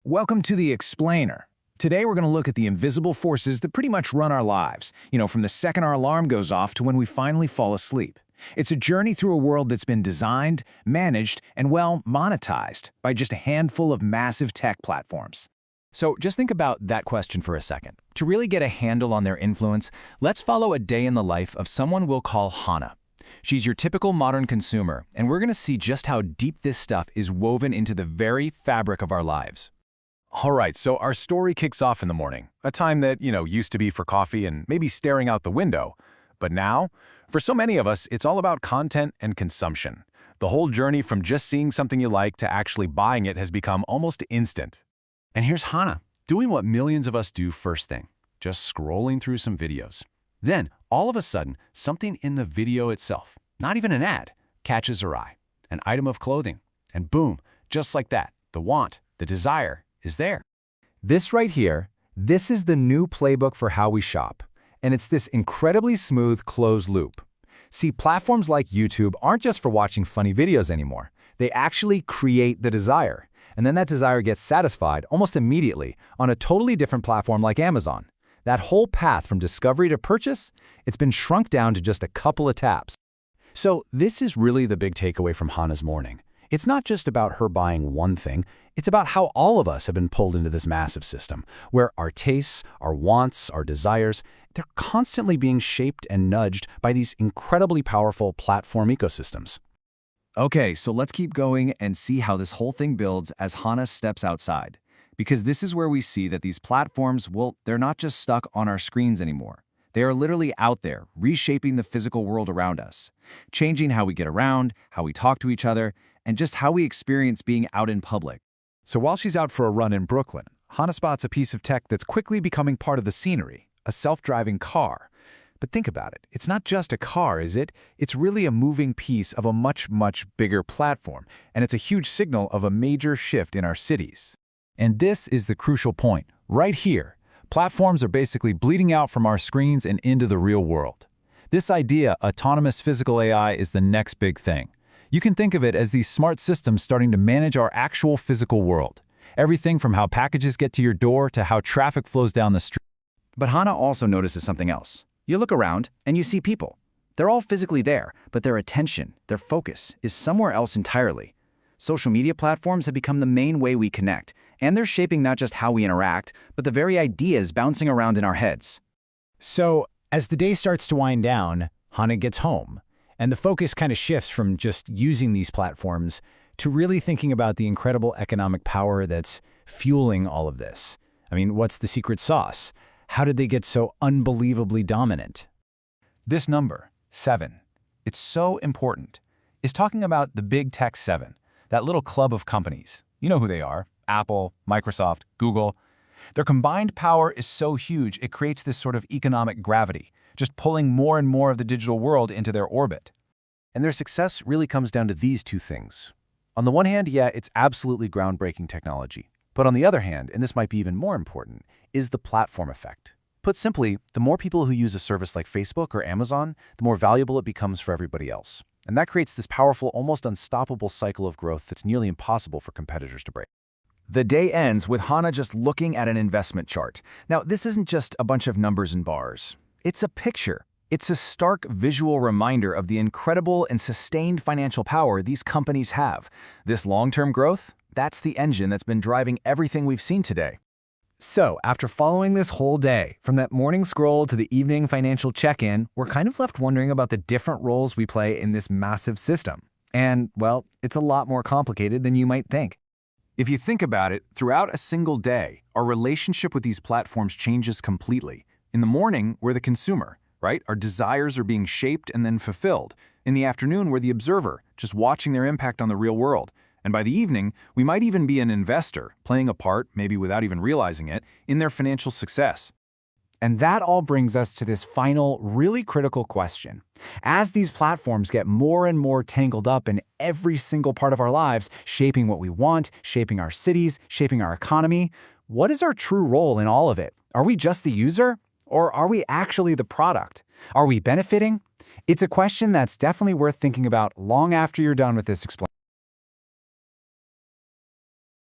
Welcome to The Explainer. Today we're going to look at the invisible forces that pretty much run our lives, from the second our alarm goes off to when we finally fall asleep. It's a journey through a world that's been designed, managed, and monetized by just a handful of massive tech platforms. So just think about that question for a second. To really get a handle on their influence, let's follow a day in the life of someone we'll call Hannah. She's your typical modern consumer, and we're going to see just how deep this stuff is woven into the very fabric of our lives. All right, so our story kicks off in the morning, a time that, used to be for coffee and maybe staring out the window. But now, for so many of us, it's all about content and consumption. The whole journey from just seeing something you like to actually buying it has become almost instant. And here's Hannah, doing what millions of us do first thing, just scrolling through some videos. Then, all of a sudden, something in the video itself, not even an ad, catches her eye. An item of clothing. And boom, just like that, the want, the desire, is there. This right here, this is the new playbook for how we shop. And it's this incredibly smooth closed loop. See, platforms like YouTube aren't just for watching funny videos anymore. They actually create the desire. And then that desire gets satisfied almost immediately on a totally different platform like Amazon. That whole path from discovery to purchase, it's been shrunk down to just a couple of taps. So this is really the big takeaway from Hannah's morning. It's not just about her buying one thing, it's about how all of us have been pulled into this massive system, where our tastes, our wants, our desires, they're constantly being shaped and nudged by these incredibly powerful platform ecosystems. Okay, so let's keep going and see how this whole thing builds as Hannah steps outside. Because this is where we see that these platforms, they're not just stuck on our screens anymore. They are literally out there, reshaping the physical world around us, changing how we get around, how we talk to each other, and just how we experience being out in public. So while she's out for a run in Brooklyn, Hannah spots a piece of tech that's quickly becoming part of the scenery, a self-driving car. But think about it. It's not just a car, is it? It's really a moving piece of a much, much bigger platform, and it's a huge signal of a major shift in our cities. And this is the crucial point. Right here, platforms are basically bleeding out from our screens and into the real world. This idea, autonomous physical AI, is the next big thing. You can think of it as these smart systems starting to manage our actual physical world. Everything from how packages get to your door to how traffic flows down the street. But Hannah also notices something else. You look around and you see people. They're all physically there, but their attention, their focus, is somewhere else entirely. Social media platforms have become the main way we connect, and they're shaping not just how we interact, but the very ideas bouncing around in our heads. So, as the day starts to wind down, Hannah gets home, and the focus kind of shifts from just using these platforms to really thinking about the incredible economic power that's fueling all of this. I mean, what's the secret sauce? How did they get so unbelievably dominant? This number, 7, it's so important, is talking about the Big Tech 7, that little club of companies. You know who they are: Apple, Microsoft, Google. Their combined power is so huge it creates this sort of economic gravity, just pulling more and more of the digital world into their orbit. And their success really comes down to these two things. On the one hand, yeah, it's absolutely groundbreaking technology. But on the other hand, and this might be even more important, is the platform effect. Put simply, the more people who use a service like Facebook or Amazon, the more valuable it becomes for everybody else. And that creates this powerful, almost unstoppable cycle of growth that's nearly impossible for competitors to break. The day ends with Hannah just looking at an investment chart. Now, this isn't just a bunch of numbers and bars. It's a picture. It's a stark visual reminder of the incredible and sustained financial power these companies have. This long-term growth, that's the engine that's been driving everything we've seen today. So, after following this whole day, from that morning scroll to the evening financial check-in, we're kind of left wondering about the different roles we play in this massive system. And, it's a lot more complicated than you might think. If you think about it, throughout a single day, our relationship with these platforms changes completely. In the morning, we're the consumer, right? Our desires are being shaped and then fulfilled. In the afternoon, we're the observer, just watching their impact on the real world. And by the evening, we might even be an investor, playing a part, maybe without even realizing it, in their financial success. And that all brings us to this final, really critical question. As these platforms get more and more tangled up in every single part of our lives, shaping what we want, shaping our cities, shaping our economy, what is our true role in all of it? Are we just the user? Or are we actually the product? Are we benefiting? It's a question that's definitely worth thinking about long after you're done with this explanation.